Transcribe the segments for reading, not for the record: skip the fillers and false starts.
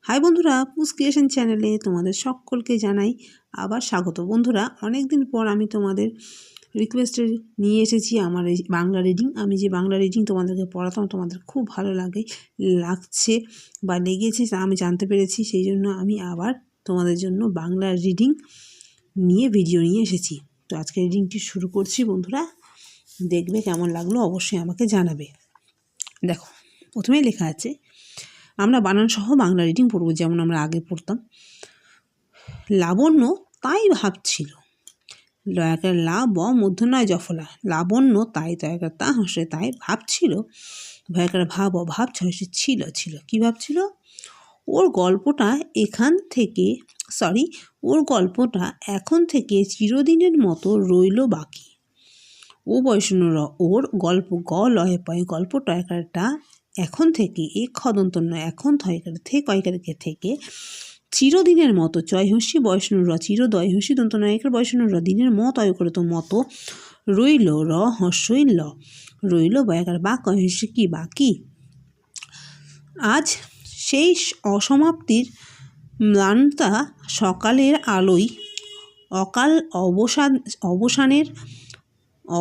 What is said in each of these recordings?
High বন্ধুরা, পুস creation চ্যানেলে তোমাদের সকলকে জানাই আবার স্বাগত। বন্ধুরা, অনেক দিন পর আমি তোমাদের রিকোয়েস্টে নিয়ে এসেছি আমার এই বাংলা রিডিং। আমি যে বাংলা রিডিং তোমাদেরকে পড়াতাম, তোমাদের খুব ভালো লাগছে বা লেগেছে আমি জানতে পেরেছি। সেই জন্য আমি আবার তোমাদের জন্য বাংলা রিডিং নিয়ে ভিডিও নিয়ে এসেছি। তো আজকে রিডিংটি শুরু করছি। বন্ধুরা, দেখবে কেমন লাগলো অবশ্যই আমাকে জানাবে। দেখো, প্রথমেই লেখা আছে, আমরা বানান সহ বাংলা রিডিং পড়ব যেমন আমরা আগে পড়তাম। লাবণ্য তাই ভাবছিল, লয়াকার লা ব মূর্ধন্যয় জফলা, লাবণ্য তাই তয়াকার তা হসে তাই ভাবছিল, ভয়াকার ভাব অভাব ছয়সে ছিল ছিল কি ভাবছিল? ওর গল্পটা এখন থেকে চিরদিনের মতো রইল বাকি। ও বৈষ্ণর ওর গল্প গ লয়ে পায় গল্পটা একারটা এখন থেকে এ খদন্ত নয় এখন থয়কার কয়কারকে থেকে চিরদিনের মতো চয় হস্যি বৈষ্ণুর চিরদয় হস্যি দন্ত নায়কের বৈষ্ণুর দিনের মত অয় করে তো মতো রইল র হস্যই ল রইল বয়াকার বা কয় হস্যি কি বাকি। আজ সেই অসমাপ্তির ম্লানতা সকালের আলোয় অকাল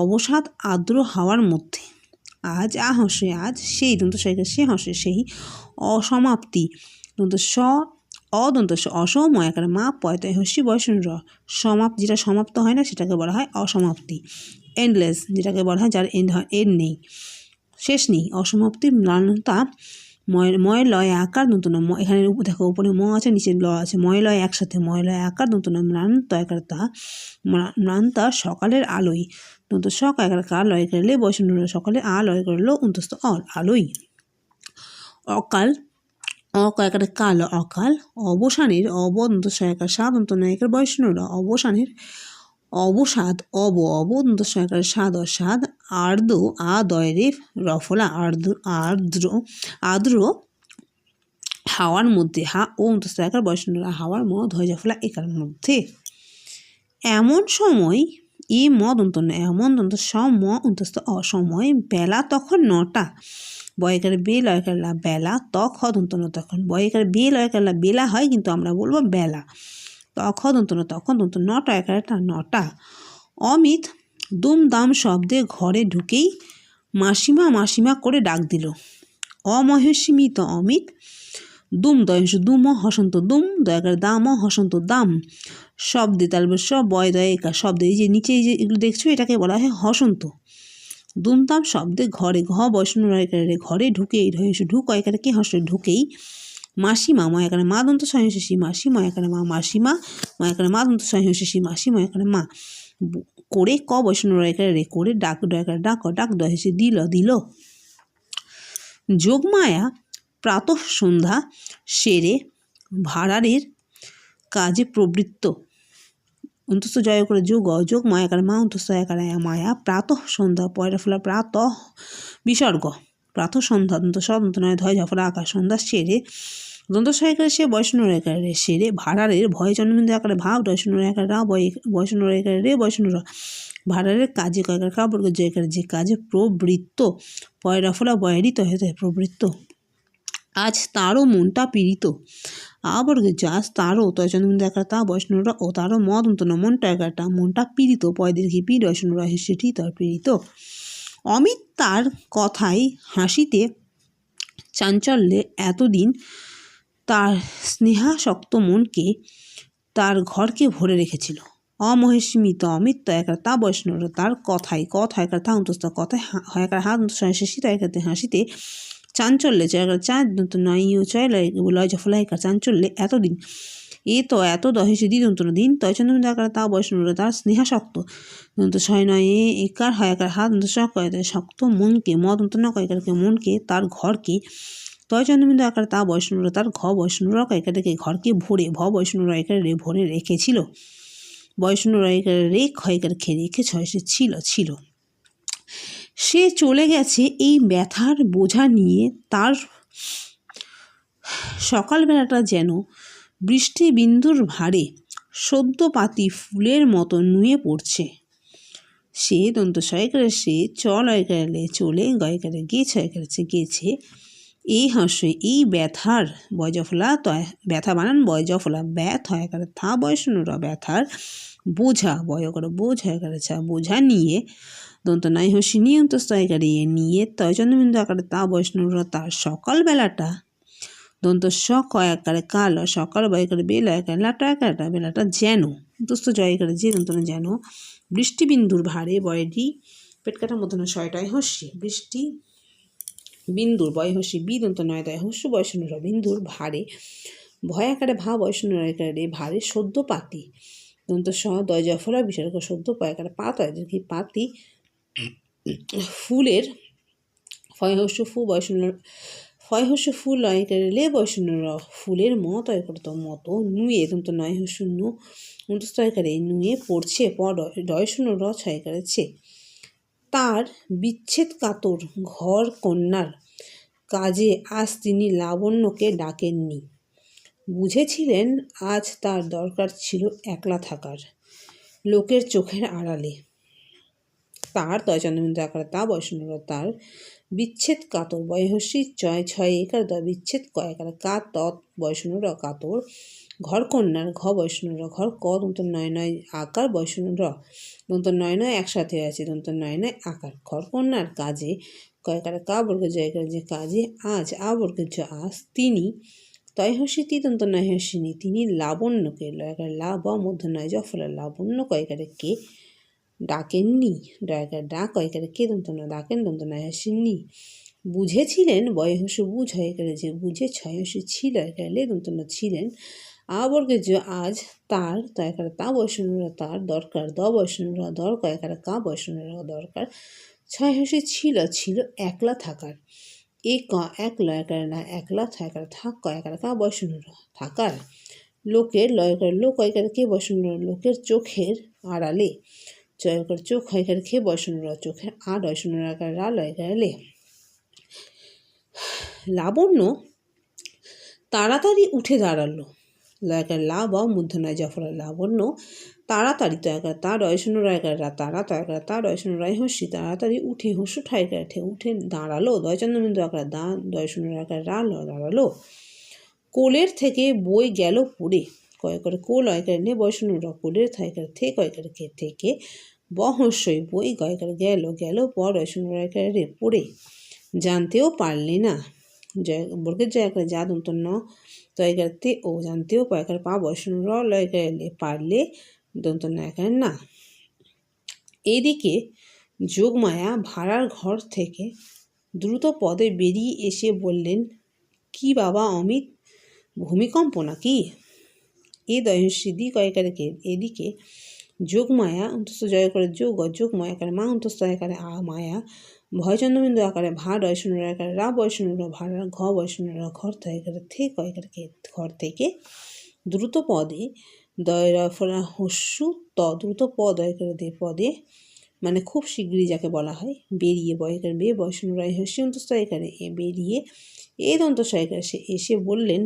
অবসাদ আর্দ্র হাওয়ার মধ্যে। আজ আজ সেই দন্ত সে হসে সেই অসমাপ্তি দন্ত অদন্ত অসময় আকার মা পয়তায় হস্যি বয়সন যেটা সমাপ্ত হয় না সেটাকে বলা হয় অসমাপ্তি। এন্ডলেস যেটাকে বলা হয় যার এন্ড নেই, শেষ নেই। অসমাপ্তির ম্লানতা ময় লয় আকার নতুন, এখানে দেখো উপরে ম আছে নিচে ল আছে, ময় লয় একসাথে, ময় লয় আকার নতুন ম্লান তয়কার তা ম্লানতা সকালের আলোয় নতুন সক একার কার লয় করলে বৈষ্ণ সকালে আ লয় করলো অন্তস্থ আলোই। অকাল অকার কাল অকাল অবসানের অবন্ত সহায়কার স্বাদ অন্ত নায়কের বৈষ্ণরা অবসানের অবসাদ অবন্ত সহায়কার স্বাদ অস্বাদ আর্দ্র আদয়রে রফলা আর্দ্র হাওয়ার মধ্যে ও অন্তঃস্থকার বৈষ্ণরা হাওয়ার মদ হয়ে জফলা একার মধ্যে। এমন সময় এ মদ অন্ত এমন দন্ত সম অন্তস্থ অসময় বেলা তখন 9টা, বয়কার বে লয়কার লা বেলা তখ দন্ত তখন বয়কার বে লয়কার লা বেলা হয় কিন্তু আমরা বলবো বেলা, তখ দন্ত তখন দন্ত 9টা একারটা 9টা। অমিত দুমদাম শব্দে ঘরে ঢুকেই মাসিমা মাসিমা করে ডাক দিল। অমহস্মিত অমিত দুম দয়স দুম হসন্ত দুম দয়াকার দাম হসন্ত দাম শব্দে তালবে সব বয় দয়কা শব্দে, এই যে নিচে এই যে এগুলো দেখছো এটাকে বলা হয় হসন্ত। দুমদাম শব্দে ঘরে ঘ বৈষ্ণব রয়কারে ঘরে ঢুকেই ঢুক একারে কি হস ঢুকেই মাসিমা ময়াকারে মা দন্ত সহিংসী মাসি ময়াকারে মা মাসিমা ময়াকারে মা দন্ত সহিংসী মাসি ময়াকারে মা করে ক বৈষ্ণব রয়কারে রে করে ডাক ডয়াকার ডাক ডাক দহেসে দিল দিল। যোগমায়া প্রাতঃ সন্ধ্যা সেরে ভাড়ারের কাজে প্রবৃত্ত, অন্তস্থ জয় করে যোগ অযোগ মায়াকার মা অন্তস্থ একার মায়া প্রাতঃ সন্ধ্যা পয়রা ফোলা প্রাতঃ বিসর্গ প্রাতঃ সন্ধ্যা দন্ত সদন্ত নয় ধয় ঝফলা আকাশ সন্ধ্যা সেরে দন্ত সহায়কারে সে বৈষ্ণব একারে সেরে ভাড়ারের ভয় জন্মবিন্দু আকারে ভাব দর্শন একার রা বৈষ্ণব একারে রে বৈষ্ণব ভাড়ারের কাজে কয়কার কাপড় জয়কার যে কাজে প্রবৃত্ত পয়রা ফোলা বয়ারিত হয়ে প্রবৃত্ত। আজ তারও মনটা পীড়িত, আবর্গে যাস তারও তয়চন্দ্রবিন্দু একার তা বৈষ্ণবরা ও তারও মদ অন্তন মনটা একারটা মনটা পীড়িত পয়দীর্ঘি পি বৈষ্ণবরা সেটি তার পীড়িত। অমিত তার কথায় হাসিতে চাঞ্চল্যে এতদিন তার স্নেহাসক্ত মনকে তার ঘরকে ভরে রেখেছিল। অমহেস্মিত অমিত তয়াকার তা বৈষ্ণবরা তার কথায় একার তা অন্তস্থ কথায় হয়াকার হাত শেষি তয়াকাতে হাসিতে চাঞ্চল্যে চয়কার চা নয় চয় লয় জফলাইকার চাঞ্চল্যে এতদিন এ তো এত দহেসে দিদন্ত দিন তয়চন্দ্রবিন্দু আকার তা বৈষ্ণবরা তার স্নেহাসক্ত দন্ত ছয় নয় একার হয়াকার হাত শক্ত মনকে মদ অন্ত ন কয়কারকে মনকে তার ঘরকে তয়চন্দ্রবিন্দু আকার তা বৈষ্ণবরা তার বৈষ্ণবরা কয়কারকে ঘরকে ভরে বৈষ্ণবরা একারে ভরে রেখেছিল, বৈষ্ণবরা একারে রে ক্ষয়কারকে রেখে ছয়সে ছিল। সে চলে গেছে এই ব্যথার বোঝা নিয়ে, তার সকালবেলাটা যেন বৃষ্টি বিন্দুর ভারে সদ্যপাতি ফুলের মতো নুয়ে পড়ছে। সে দন্ত সয়কারে সে চল অয়কারে চলে গয়কারে গেছে অয়কারে গেছে এই হর্ষই এই ব্যথার বয়জফলা তয় ব্যথা বানান বয়জফলা ব্যথ হয় করে থা বয়সনুর ব্যথার বোঝা বয় করে বোঝ হয় করে ছা বোঝা নিয়ে দন্ত নাই হর্ষি নিয়ে অন্তস্তয় করে নিয়ে তয় চন্দ্রবিন্দু আকারে তা বয়সনুর তার সকালবেলাটা দন্ত স কয় আকারে কাল সকাল বয় করে বেলা একারে লাটা একারটা বেলাটা যেন অন্তস্থ জয় করে যে দন্ত যেন বৃষ্টিবিন্দুর ভারে বয়টি পেট কাটার মধ্যে শয়টায় হর্ষি বৃষ্টি বিন্দুর বয় হর্ষি বিদন্ত নয় দয় হস্য বয়সনুর বিন্দুর ভারে ভয় আকারে ভা বয়সনুর আকারে ভারে সদ্য পাতি দন্ত স দয় জফলা বিসর্গ সদ্য পয় আকারে পাত হয় কি পাতি ফুলের ফয় হস্য ফু বয়সনুর ফয় হস্য ফুল লয় করে লে বয়সনুর ফুলের মত হয় করত মতো নুয়ে দন্ত নয় হস্য নু অন্তস্তয় করে নুয়ে পড়ছে প ডয় শূন্য র ছয় করেছে তার বিচ্ছেদ কাতর ঘর কন্যার কাজে আজ তিনি লাবণ্যকে ডাকেননি। বুঝেছিলেন আজ তার দরকার ছিল একলা থাকার, লোকের চোখের আড়ালে। তার তয়চন্দ্রবিন্দু আকারে তা বয়সনুর তার বিচ্ছেদ কাতর বয়হস্যি চয় ছয় একার দ বিচ্ছেদ কয়াকার কা তৎ বয়সনুর কাতর ঘর কন্যার ঘ বয়সনুর ঘর ক দন্ত নয় নয় আকার বয়সনুর দন্ত নয় নয় একসাথে আছে দন্ত নয় নয় আকার ঘর কন্যার কাজে কয়াকার কা বর্গ জয়কার যে কাজে আজ আ বর্গের জ আজ তিনি তয় হস্যি তি দন্ত নয় হস্যিনী তিনি লাবণ্যকে লয়কার লাভ মধ্য নয় জফলা লাবণ্য কয়কারে কে ডাকেননি ডয়কার ডাক কয়কারে কে দন্ত না ডাকেন দন্ত নয় হস্যিনী। বুঝেছিলেন বয় হস্য বুঝ হয়কারে যে বুঝে ছয় হস্য ছিল একালে দন্ত না ছিলেন আবর্গের যে আজ তার তয়কারে তা বয়সনুরা তার দরকার দ বয়সনুরা দর কয়কারে কা বয়সনুরা দরকার ছয় হস্য ছিল ছিল একলা থাকার এ ক এক লয়কারে না একলা ছয়কারে থাক কয়কারে কা বয়সনুরা থাকার লোকের লয়কার লোক কয়কারে কে বয়সনুরা লোকের চোখের আড়ালে জয়কার চোখ হয়কারে খে বয়সনুরা চোখের আ ডয়সনুরা আকার রা লয়কারে লে। লাবণ্য তাড়াতাড়ি উঠে দাঁড়ালো লয়কার লা বা মধ্য নয় জফলা লাবণ্য তাড়াতাড়ি তয়কার তা রয়শূন্য রয়কার রা তারা তয়কার তা রয়শূন্য রয় হস্যি তাড়াতাড়ি উঠে হস্য ঠাইকার ঠে উঠে দাঁড়ালো দয়চন্দ্রবিন্দু আকার দা দয়শূন্য আকার রা দাঁড়ালো। কোলের থেকে বই গেল পড়ে কয় করে কোল অয়কার নে বয়শূন্য র কোলের থাইকার থে কয়কার খে থেকে বহস্যই বই গয়কার গেল গেল পর রয়শূন্য রয়কার রে পড়ে জানতেও পারলে না জয় বর্গের জয়কার যা দন্ত ন তয়কার তে ও জানতেও পয়কার পা বয়শূন্য র লয়কার লে পারলে দন্ত নয়কার না। এদিকে যোগমায়া ভাড়ার ঘর থেকে দ্রুত পদে বেরিয়ে এসে বললেন, কি বাবা অমিত, ভূমিকম্প নাকি? এ দয়হস্যি কয়কারকে এদিকে যোগমায়া অন্তস্থ জয় করে যোগ যোগময় আকারে মা অন্তস্থ আকারে আ মায়া ভয়চন্দ্রবিন্দু আকারে ভা ডয়শূন্য আকারে রা বয়শূন্য ভাড়ার ঘ বয়শূন্য ঘর থেকে থে কয়কারকে ঘর থেকে দ্রুত পদে দয়ফলা হস্যু ত দ্রুত পদ দয়কারে দে পদে মানে খুব শীঘ্রই যাকে বলা হয় বেরিয়ে বয়কার বে বয়শূন্য রায় হস্যি অন্তস্থ আকারে এ বেরিয়ে এ দন্ত সয়কার সে এসে বললেন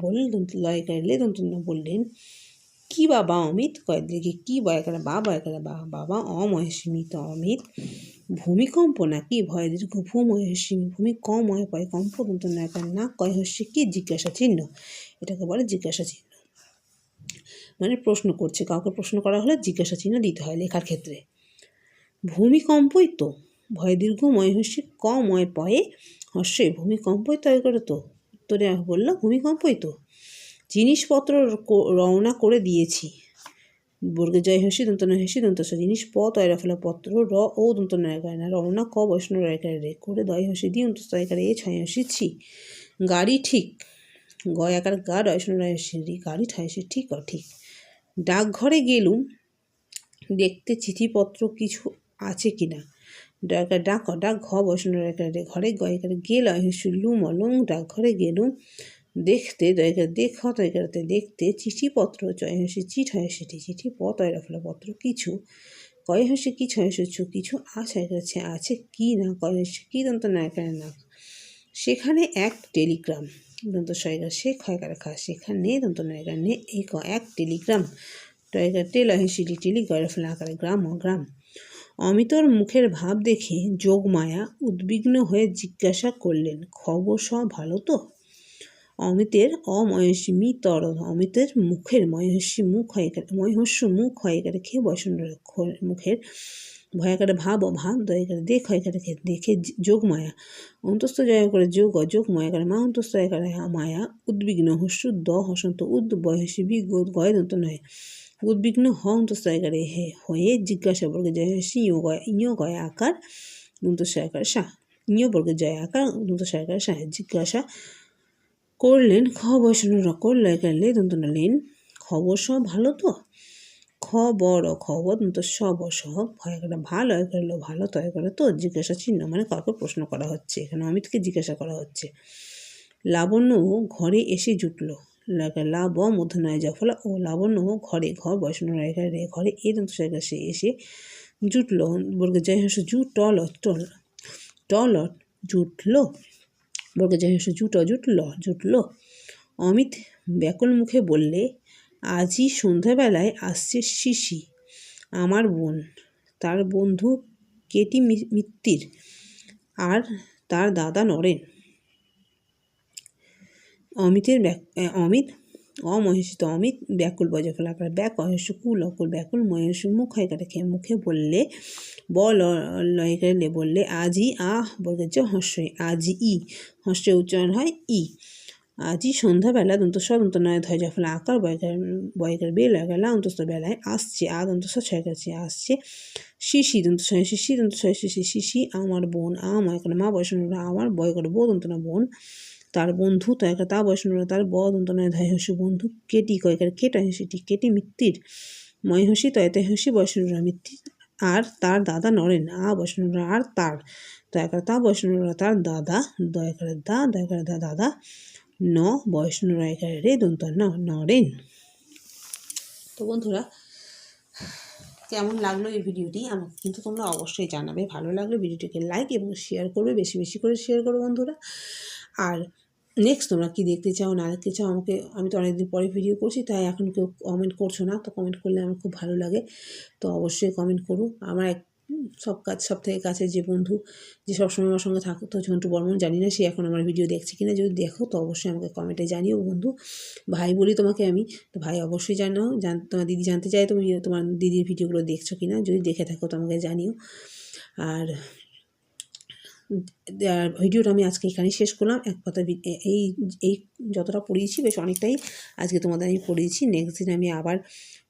বললেন দন্ত লয়কার লে দন্ত বললেন, কি বাবা অমিত কয় দিকে কি বয়কারে বা বয়কারে বাবা অময়সীমিত অমিত, ভূমিকম্প নাকি ভয় দীর্ঘ ভূময়সীমি ভূমি কম হয় পয় কম্প দন্ত নয়কার না কয় হস্যি কি জিজ্ঞাসা চিহ্ন, এটাকে বলে জিজ্ঞাসা চিহ্ন, মানে প্রশ্ন করছে, কাউকে প্রশ্ন করা হলে জিজ্ঞাসা চিহ্ন দিতে হয় লেখার ক্ষেত্রে। ভূমিকম্পই তো ভয় দীর্ঘ ময় হস্যি ক ময় পয়ে হস্যে ভূমিকম্পই তয় করে তো উত্তরে বললো ভূমিকম্পই তো। জিনিসপত্র রওনা করে দিয়েছি বর্গে জয় হস্যি দন্ত নয় হস্যি দন্ত জিনিস প তয় রফলা পত্র র ও দন্ত নয় না রওনা ক বৈষ্ণব রয়কারে রে করে দয় হস্যি দি অন্তস্থ আকারে এ ছয় হস্যি ছি গাড়ি ঠিক গয় আকার গা রয়ষ্ণ রয় হস্যি রি গাড়ি ঠাইসি ঠিক ঠিক। ডাকঘরে গেলুম দেখতে চিঠিপত্র কিছু আছে কিনা ডাক ডাক ঘ বৈষ্ণব রয়কারে ঘরে গয়কারে গেল হস্যি লুম অলুম ডাকঘরে গেলুম দেখতে দয়কার দেখ তয়কারতে দেখতে চিঠিপত্র চয় হস্যি চিঠ হয় সেটি চিঠি প তয় রফলা পত্র কিছু কয় হস্যি কি ছয় হস্য কিছু আছে আছে কি না কয় হস্যি কি দন্ত নায়কার না সেখানে এক টেলিগ্রাম দন্ত শয়কার সে ক্ষয়কার খা সেখানে দন্ত নায়কার নে এক টেলিগ্রাম টয়কার টেল হস্যি টেলি গয় রফলা আকারে গ্রাম ও গ্রাম অমিতর মুখের ভাব দেখে যোগমায়া উদ্বিগ্ন হয়ে জিজ্ঞাসা করলেন, খবর সব ভালো তো? অমিতের অমিতের মুখের মহস্য মুখ হয়ে রেখে বৈষ্ণবের মুখের ভয়াকারে ভাব দয়াকারে দেখে যোগমায়া অন্তস্থ জয় করে যোগ অযোগ মায়াকারে মা অন্তস্থ একারে মায়া উদ্বিগ্ন হস্য দ হসন্ত বয়সী গয় দন্ত নয় উদ্বিগ্ন অন্তস্থ একারে হয়ে জিজ্ঞাসা বর্গে জয় হস্যি ইয় গয় আকার দন্তস্ব আকার সা ইয় বর্গে জয় আকার দন্তস্ব আকার সা জিজ্ঞাসা করলেন বৈষ্ণবরা করলে দন্তনালীন খবর সব ভালো তো? খবর দন্ত সব সব ভালো ভালো তয় করে তো জিজ্ঞাসা চিহ্ন মানে কাউকে প্রশ্ন করা হচ্ছে, এখানে অমিতকে জিজ্ঞাসা করা হচ্ছে। লাবণ্য ঘরে এসে জুটল, লাভ মধ্যনয় জফলা ও লাবণ্য ঘর বৈষ্ণব রে ঘরে এ দন্ত সে এসে জুটল বর্গে জয় হস জুটল বর্গে জয় হস জুটল। অমিত ব্যাকুল মুখে বললে, আজই সন্ধ্যাবেলায় আসছে শিশি, আমার বোন, তার বন্ধু কেটি মিত্তির আর তার দাদা নরেন। অমিত ব্যাকুল বজফলাকার ব্যাক অহস্য কুল অকুল ব্যাকুল মহেশ মুখ হয়ে রেখে মুখে বললে বললে আজই বর্গের যে হস্যই আজই হস্যের উচ্চারণ হয় ই। আজই সন্ধ্যাবেলা দন্ত নয় ধয় জফলা আকার বয়কার বেল গেলা অন্তস্থ বেলায় আসছে দন্তস্ব ছয় কাছে আসছে শিশি শিশি আমার বোন এখানে মা বৈষ্ণবরা আমার বয় করে বো দন্ত না বোন, তার বন্ধু তা বৈষ্ণবরা তার ব দন্ত নয় ধয় হসি বন্ধু কেটি কয়কার কেটা হসিটি কেটি মিত্তির ময় হসি তয় হসি বৈষ্ণবরা মিত্তির আর তার দাদা নরেন বৈষ্ণবরা আর তার দয়াকার তা বৈষ্ণবরা তার দাদা দয়াকার দাদা ন বৈষ্ণব রে দন্ত নরেন। তো বন্ধুরা, কেমন লাগলো এই ভিডিওটি আমাকে কিন্তু তোমরা অবশ্যই জানাবে। ভালো লাগলে ভিডিওটিকে লাইক এবং শেয়ার করবে, বেশি বেশি করে শেয়ার করো বন্ধুরা। আর নেক্সট তোমরা কি দেখতে চাও না দেখতে চাও আমি তো অনেকদিন পরে ভিডিও করছি, তাই এখন কেউ কমেন্ট করছো না, তো কমেন্ট করলে আমার খুব ভালো লাগে। তো অবশ্যই কমেন্ট করো। আমার সব থেকে কাছে যে বন্ধু যে সবসময় আমার সঙ্গে থাকতো ঝন্টু বর্মন, জানি না সে এখন আমার ভিডিও দেখছে কিনা, যদি দেখো তো অবশ্যই আমাকে কমেন্টে জানিও বন্ধু। ভাই বলি তোমাকে আমি, তো ভাই অবশ্যই জানাও। তোমার দিদি জানতে চাই তুমি তোমার দিদির ভিডিওগুলো দেখছো কিনা, যদি দেখে থাকো তো আমাকে জানিও। আর ভিডিওটা আমি আজকে এখানেই শেষ করলাম। এক কথা এই যতটা পড়িয়েছি বেশ অনেকটাই আজকে তোমাদের আমি পড়িয়েছি। নেক্সট দিন আমি আবার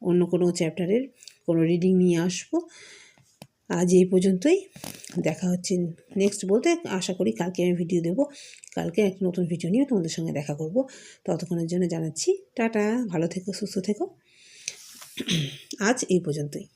অন্য কোনো চ্যাপ্টারের কোনো রিডিং নিয়ে আসবো। আজ এই পর্যন্তই, দেখা হচ্ছে নেক্সট বলতে আশা করি কালকে আমি ভিডিও দেবো। কালকে এক নতুন ভিডিও নিয়ে তোমাদের সঙ্গে দেখা করব। ততক্ষণের জন্য জানাচ্ছি টাটা, ভালো থেকো, সুস্থ থেকো। আজ এই পর্যন্তই।